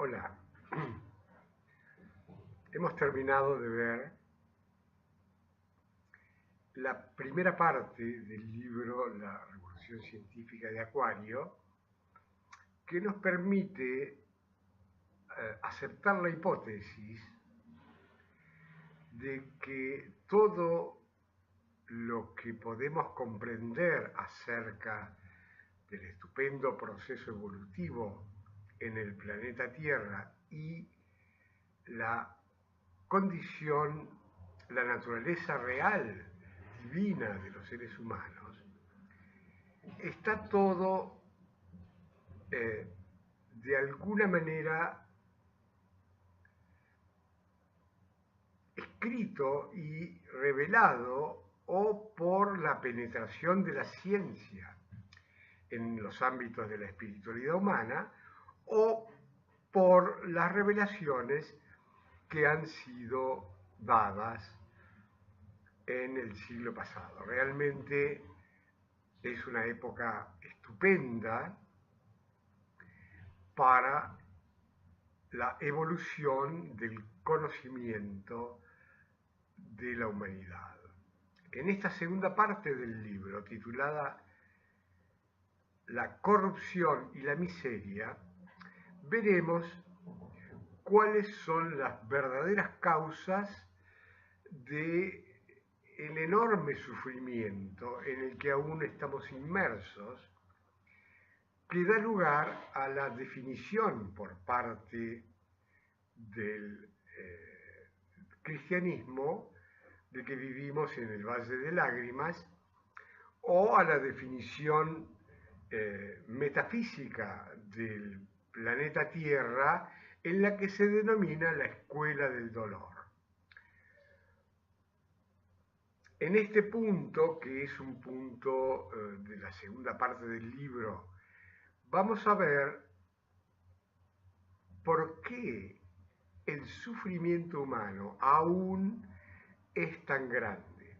Hola, hemos terminado de ver la primera parte del libro La Revolución Científica de Aquario, que nos permite aceptar la hipótesis de que todo lo que podemos comprender acerca del estupendo proceso evolutivo en el planeta Tierra y la condición, la naturaleza real, divina de los seres humanos, está todo de alguna manera escrito y revelado o por la penetración de la ciencia en los ámbitos de la espiritualidad humana o por las revelaciones que han sido dadas en el siglo pasado. Realmente es una época estupenda para la evolución del conocimiento de la humanidad. En esta segunda parte del libro, titulada La corrupción y la miseria, veremos cuáles son las verdaderas causas del enorme sufrimiento en el que aún estamos inmersos, que da lugar a la definición por parte del cristianismo de que vivimos en el Valle de Lágrimas, o a la definición metafísica del planeta Tierra, en la que se denomina la escuela del dolor. En este punto, que es un punto de la segunda parte del libro, vamos a ver por qué el sufrimiento humano aún es tan grande.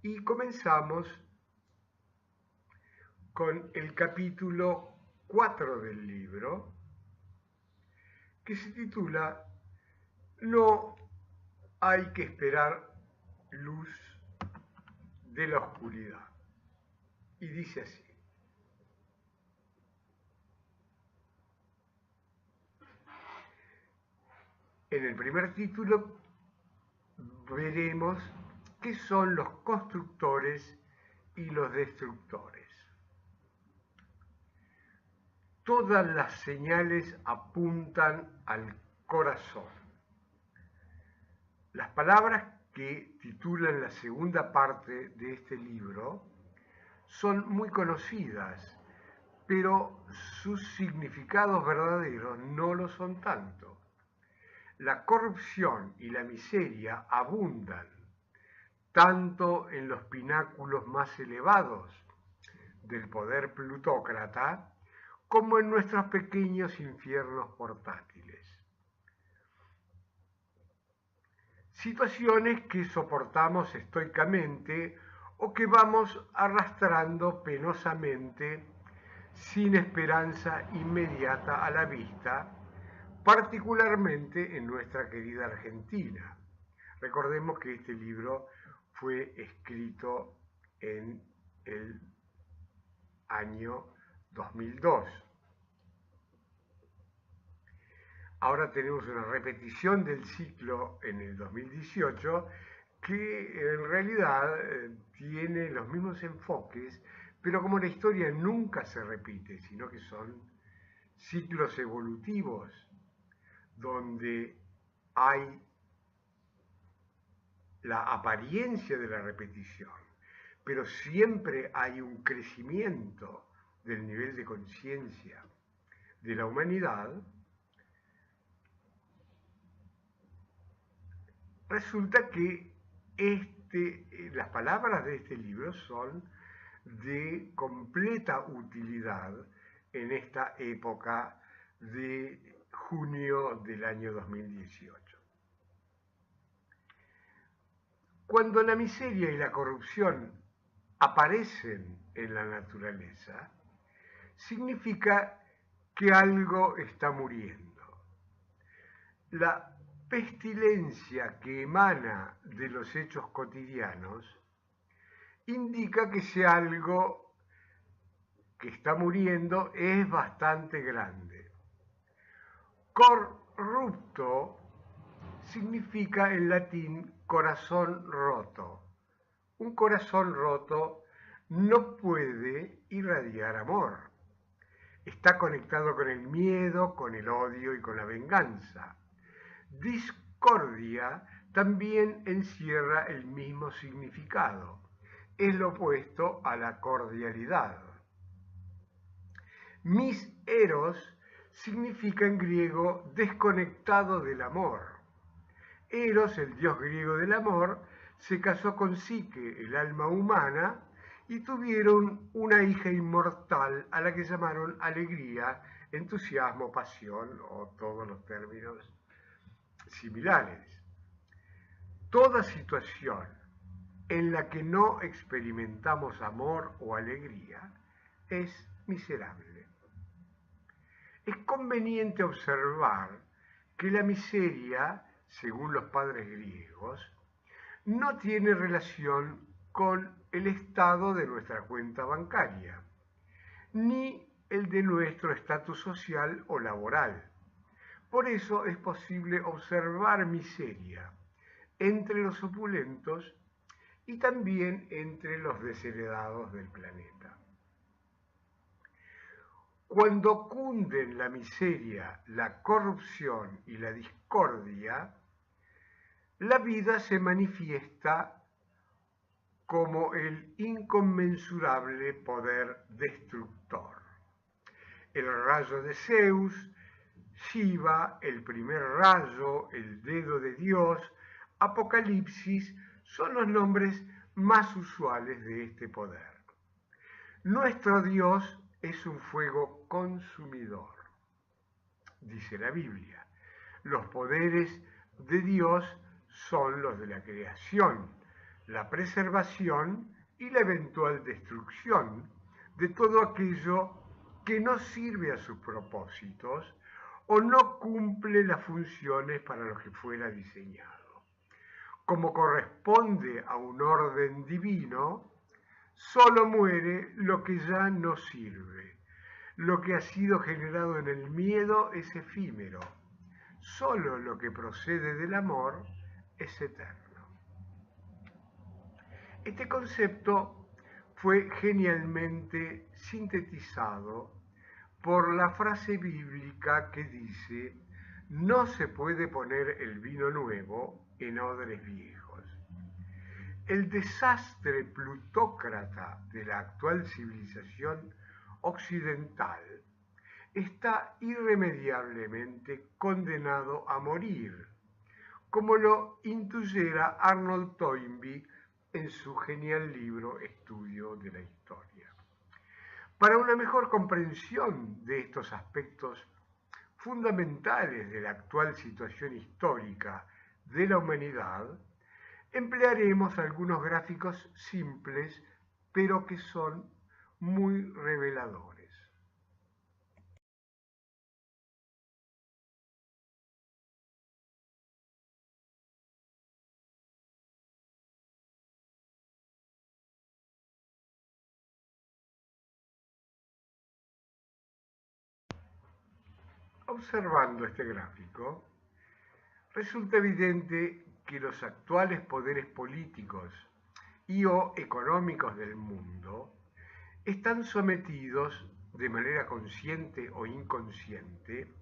Y comenzamos con el capítulo 4 del libro, que se titula No hay que esperar luz de la oscuridad. Y dice así: en el primer título veremos qué son los constructores y los destructores. Todas las señales apuntan al corazón. Las palabras que titulan la segunda parte de este libro son muy conocidas, pero sus significados verdaderos no lo son tanto. La corrupción y la miseria abundan tanto en los pináculos más elevados del poder plutócrata como en nuestros pequeños infiernos portátiles. Situaciones que soportamos estoicamente o que vamos arrastrando penosamente sin esperanza inmediata a la vista, particularmente en nuestra querida Argentina. Recordemos que este libro fue escrito en el año 2002. Ahora tenemos una repetición del ciclo en el 2018 que en realidad tiene los mismos enfoques, pero como la historia nunca se repite, sino que son ciclos evolutivos donde hay la apariencia de la repetición, pero siempre hay un crecimiento del nivel de conciencia de la humanidad, resulta que las palabras de este libro son de completa utilidad en esta época de junio del año 2018. Cuando la miseria y la corrupción aparecen en la naturaleza, significa que algo está muriendo. La pestilencia que emana de los hechos cotidianos indica que si algo que está muriendo es bastante grande. Corrupto significa en latín corazón roto. Un corazón roto no puede irradiar amor. Está conectado con el miedo, con el odio y con la venganza. Discordia también encierra el mismo significado. Es lo opuesto a la cordialidad. Eros significa en griego desconectado del amor. Eros, el dios griego del amor, se casó con Psique, el alma humana, y tuvieron una hija inmortal a la que llamaron alegría, entusiasmo, pasión o todos los términos similares. Toda situación en la que no experimentamos amor o alegría es miserable. Es conveniente observar que la miseria, según los padres griegos, no tiene relación con el estado de nuestra cuenta bancaria, ni el de nuestro estatus social o laboral. Por eso es posible observar miseria entre los opulentos y también entre los desheredados del planeta. Cuando cunden la miseria, la corrupción y la discordia, la vida se manifiesta como el inconmensurable poder destructor. El rayo de Zeus, Shiva, el primer rayo, el dedo de Dios, Apocalipsis, son los nombres más usuales de este poder. Nuestro Dios es un fuego consumidor, dice la Biblia. Los poderes de Dios son los de la creación, la preservación y la eventual destrucción de todo aquello que no sirve a sus propósitos o no cumple las funciones para las que fuera diseñado. Como corresponde a un orden divino, solo muere lo que ya no sirve. Lo que ha sido generado en el miedo es efímero. Solo lo que procede del amor es eterno. Este concepto fue genialmente sintetizado por la frase bíblica que dice: no se puede poner el vino nuevo en odres viejos. El desastre plutócrata de la actual civilización occidental está irremediablemente condenado a morir, como lo intuyera Arnold Toynbee en su genial libro Estudio de la Historia. Para una mejor comprensión de estos aspectos fundamentales de la actual situación histórica de la humanidad, emplearemos algunos gráficos simples, pero que son muy reveladores. Observando este gráfico, resulta evidente que los actuales poderes políticos y o económicos del mundo están sometidos de manera consciente o inconsciente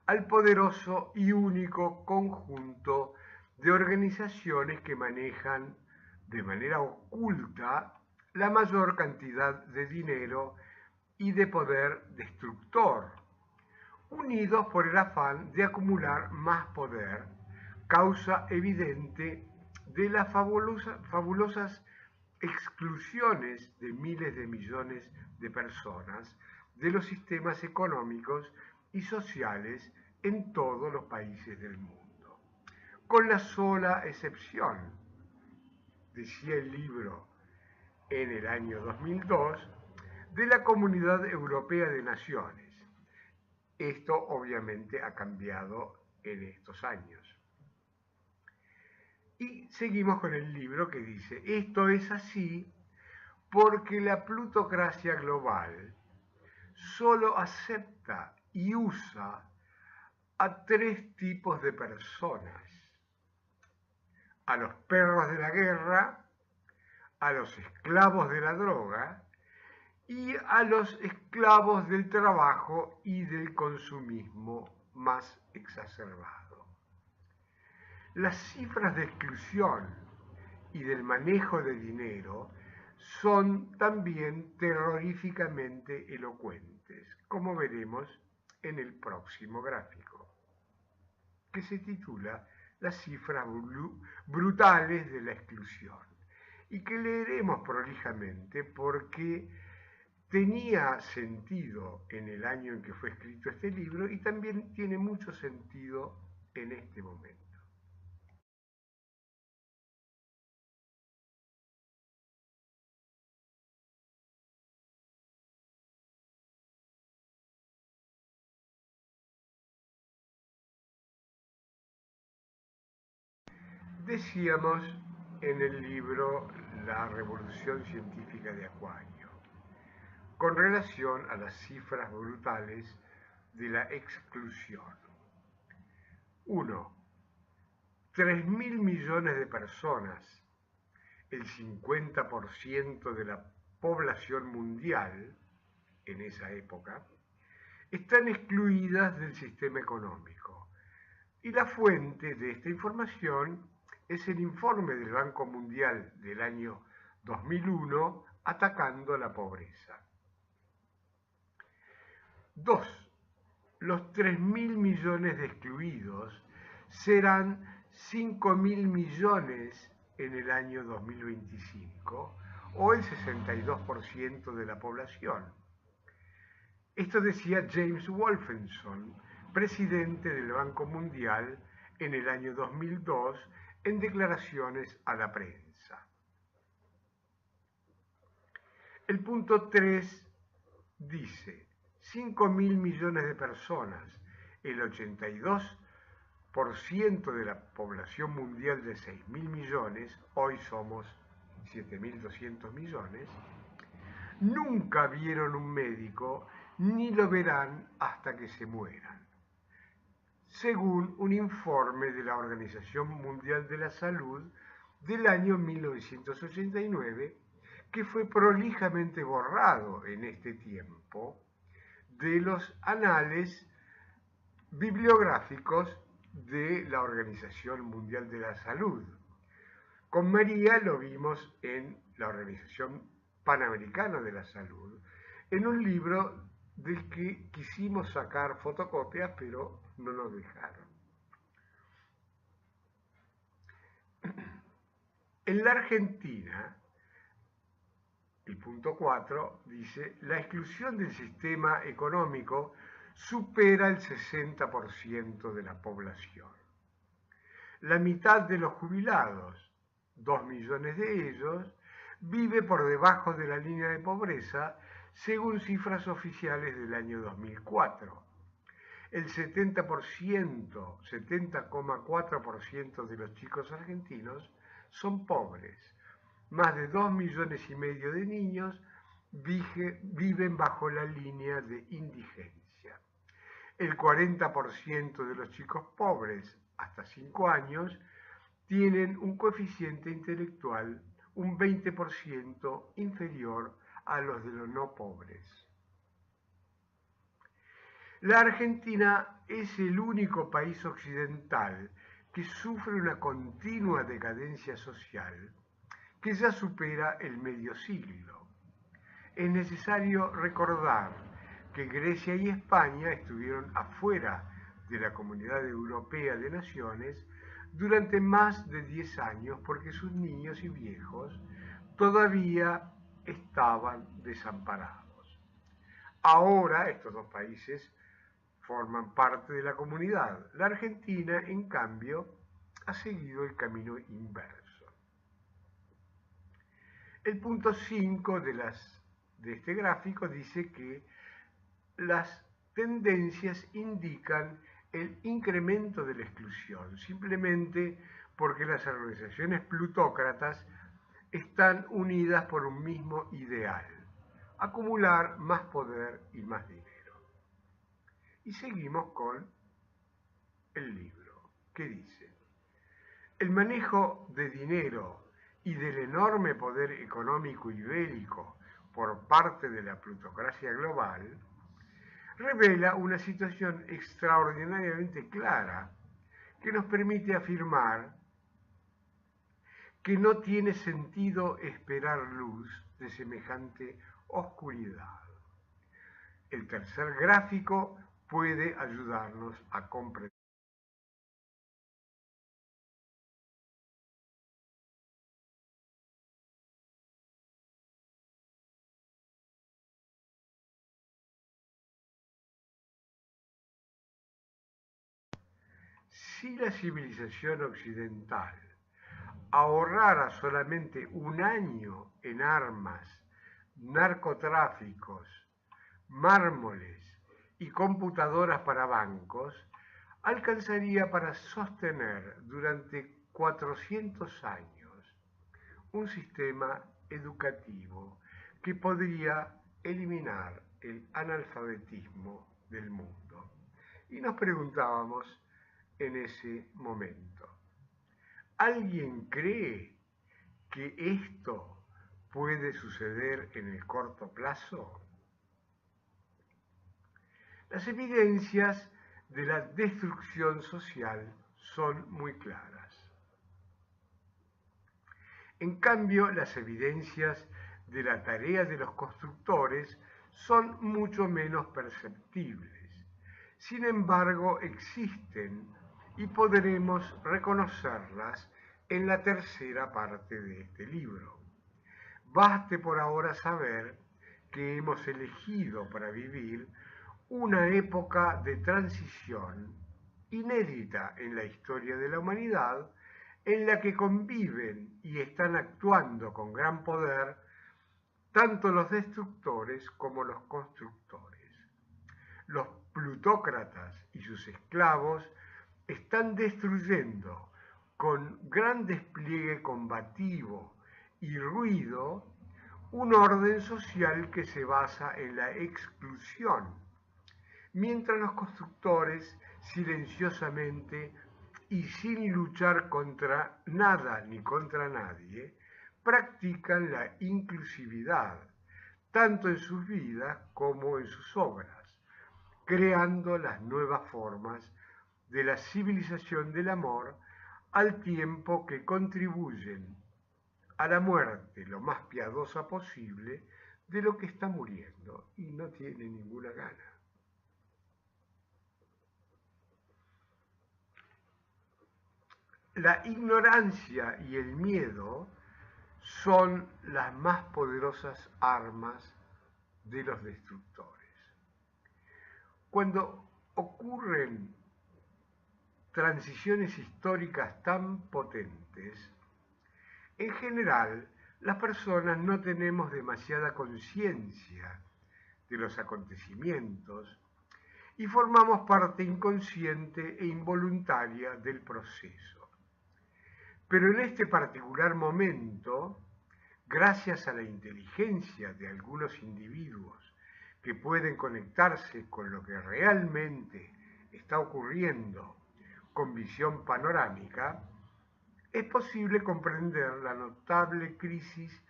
al poderoso y único conjunto de organizaciones que manejan de manera oculta la mayor cantidad de dinero y de poder destructor, unidos por el afán de acumular más poder, causa evidente de las fabulosas exclusiones de miles de millones de personas de los sistemas económicos y sociales en todos los países del mundo. Con la sola excepción, decía el libro en el año 2002, de la Comunidad Europea de Naciones. Esto obviamente ha cambiado en estos años. Y seguimos con el libro que dice, esto es así porque la plutocracia global solo acepta y usa a 3 tipos de personas: a los perros de la guerra, a los esclavos de la droga y a los esclavos del trabajo y del consumismo más exacerbado. Las cifras de exclusión y del manejo de dinero son también terroríficamente elocuentes, como veremos en el próximo gráfico, que se titula Las cifras brutales de la exclusión, y que leeremos prolijamente porque tenía sentido en el año en que fue escrito este libro y también tiene mucho sentido en este momento. Decíamos en el libro La Revolución Científica de Aquario, con relación a las cifras brutales de la exclusión. 1. 3.000 millones de personas, el 50% de la población mundial en esa época, están excluidas del sistema económico. Y la fuente de esta información es el informe del Banco Mundial del año 2001, Atacando la Pobreza. 2. Los 3.000 millones de excluidos serán 5.000 millones en el año 2025, o el 62% de la población. Esto decía James Wolfenson, presidente del Banco Mundial en el año 2002, en declaraciones a la prensa. El punto 3 dice, 5.000 millones de personas, el 82% de la población mundial de 6.000 millones, hoy somos 7.200 millones, nunca vieron un médico ni lo verán hasta que se mueran, según un informe de la Organización Mundial de la Salud del año 1989, que fue prolijamente borrado en este tiempo de los anales bibliográficos de la Organización Mundial de la Salud. Con María lo vimos en la Organización Panamericana de la Salud, en un libro del que quisimos sacar fotocopias, pero no nos dejaron. En la Argentina, el punto 4 dice, la exclusión del sistema económico supera el 60% de la población. La mitad de los jubilados, 2 millones de ellos, vive por debajo de la línea de pobreza, según cifras oficiales del año 2004. El 70,4% de los chicos argentinos son pobres. Más de 2,5 millones de niños viven bajo la línea de indigencia. El 40% de los chicos pobres hasta 5 años tienen un coeficiente intelectual un 20% inferior a los de los no pobres. La Argentina es el único país occidental que sufre una continua decadencia social que ya supera el medio siglo. Es necesario recordar que Grecia y España estuvieron afuera de la Comunidad Europea de Naciones durante más de 10 años porque sus niños y viejos todavía estaban desamparados. Ahora estos dos países forman parte de la comunidad. La Argentina, en cambio, ha seguido el camino inverso. El punto 5 de este gráfico dice que las tendencias indican el incremento de la exclusión, simplemente porque las organizaciones plutócratas están unidas por un mismo ideal: acumular más poder y más dinero. Y seguimos con el libro, que dice: el manejo de dinero y del enorme poder económico y bélico por parte de la plutocracia global revela una situación extraordinariamente clara que nos permite afirmar que no tiene sentido esperar luz de semejante oscuridad. El tercer gráfico puede ayudarnos a comprender. Si la civilización occidental ahorrara solamente un año en armas, narcotráficos, mármoles y computadoras para bancos, alcanzaría para sostener durante 400 años un sistema educativo que podría eliminar el analfabetismo del mundo. Y nos preguntábamos en ese momento: ¿alguien cree que esto puede suceder en el corto plazo? Las evidencias de la destrucción social son muy claras. En cambio, las evidencias de la tarea de los constructores son mucho menos perceptibles. Sin embargo, existen y podremos reconocerlas en la tercera parte de este libro. Baste por ahora saber que hemos elegido para vivir una época de transición inédita en la historia de la humanidad, en la que conviven y están actuando con gran poder tanto los destructores como los constructores. Los plutócratas y sus esclavos están destruyendo con gran despliegue combativo y ruido un orden social que se basa en la exclusión, mientras los constructores silenciosamente y sin luchar contra nada ni contra nadie practican la inclusividad, tanto en sus vidas como en sus obras, creando las nuevas formas de la civilización del amor, al tiempo que contribuyen a la muerte lo más piadosa posible de lo que está muriendo y no tiene ninguna gana. La ignorancia y el miedo son las más poderosas armas de los destructores. Cuando ocurren transiciones históricas tan potentes, en general las personas no tenemos demasiada conciencia de los acontecimientos y formamos parte inconsciente e involuntaria del proceso. Pero en este particular momento, gracias a la inteligencia de algunos individuos que pueden conectarse con lo que realmente está ocurriendo con visión panorámica, es posible comprender la notable crisis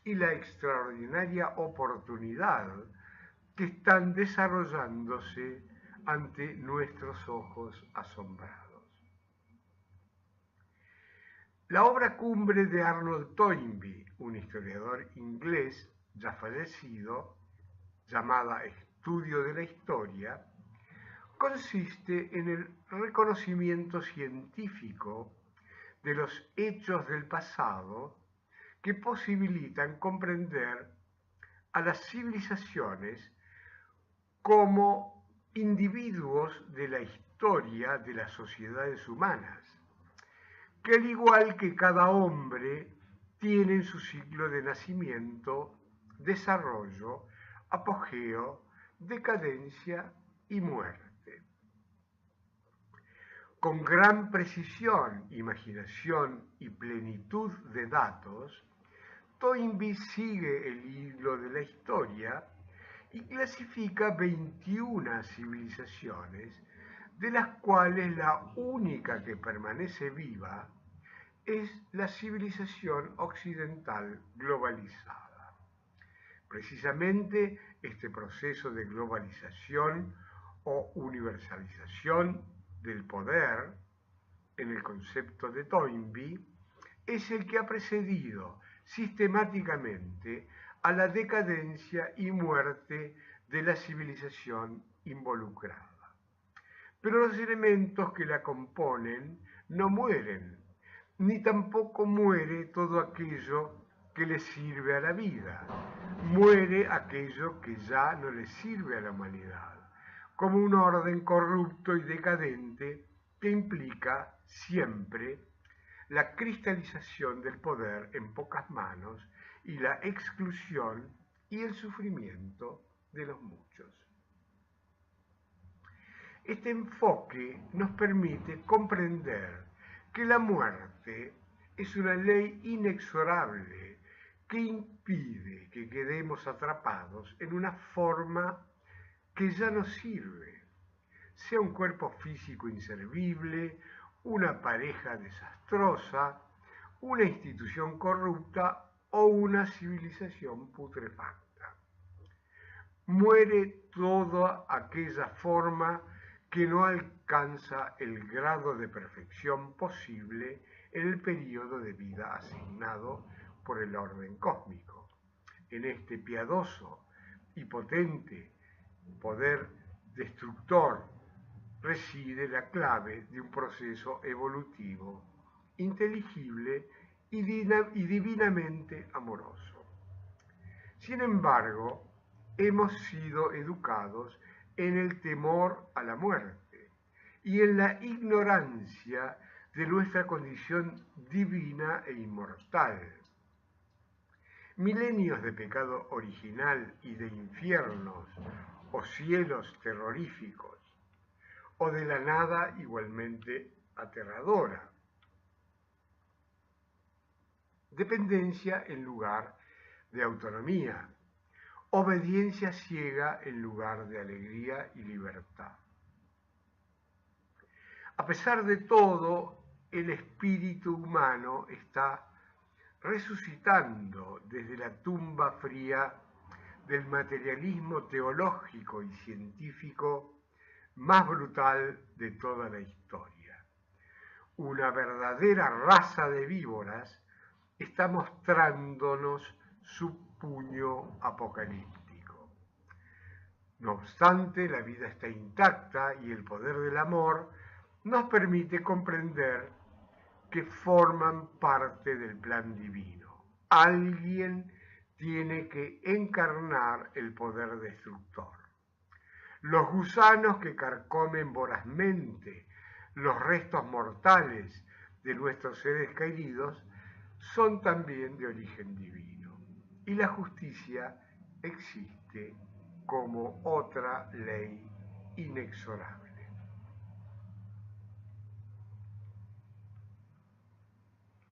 y la extraordinaria oportunidad que están desarrollándose ante nuestros ojos asombrados. La obra cumbre de Arnold Toynbee, un historiador inglés ya fallecido, llamada Estudio de la Historia, consiste en el reconocimiento científico de los hechos del pasado que posibilitan comprender a las civilizaciones como individuos de la historia de las sociedades humanas, que al igual que cada hombre tienen su ciclo de nacimiento, desarrollo, apogeo, decadencia y muerte. Con gran precisión, imaginación y plenitud de datos, Toynbee sigue el hilo de la historia y clasifica 21 civilizaciones, de las cuales la única que permanece viva es la civilización occidental globalizada. Precisamente este proceso de globalización o universalización del poder, en el concepto de Toynbee, es el que ha precedido sistemáticamente a la decadencia y muerte de la civilización involucrada. Pero los elementos que la componen no mueren, ni tampoco muere todo aquello que le sirve a la vida. Muere aquello que ya no le sirve a la humanidad, como un orden corrupto y decadente que implica siempre la cristalización del poder en pocas manos y la exclusión y el sufrimiento de los muchos. Este enfoque nos permite comprender que la muerte es una ley inexorable que impide que quedemos atrapados en una forma que ya no sirve, sea un cuerpo físico inservible, una pareja desastrosa, una institución corrupta o una civilización putrefacta. Muere toda aquella forma que no alcanza el grado de perfección posible en el periodo de vida asignado por el orden cósmico. En este piadoso y potente poder destructor reside la clave de un proceso evolutivo, inteligible y divinamente amoroso. Sin embargo, hemos sido educados en el temor a la muerte y en la ignorancia de nuestra condición divina e inmortal. Milenios de pecado original y de infiernos o cielos terroríficos, o de la nada igualmente aterradora. Dependencia en lugar de autonomía. Obediencia ciega en lugar de alegría y libertad. A pesar de todo, el espíritu humano está resucitando desde la tumba fría del materialismo teológico y científico más brutal de toda la historia. Una verdadera raza de víboras está mostrándonos su puño apocalíptico. No obstante, la vida está intacta y el poder del amor nos permite comprender que forman parte del plan divino. Alguien tiene que encarnar el poder destructor. Los gusanos que carcomen vorazmente los restos mortales de nuestros seres queridos son también de origen divino. Y la justicia existe como otra ley inexorable.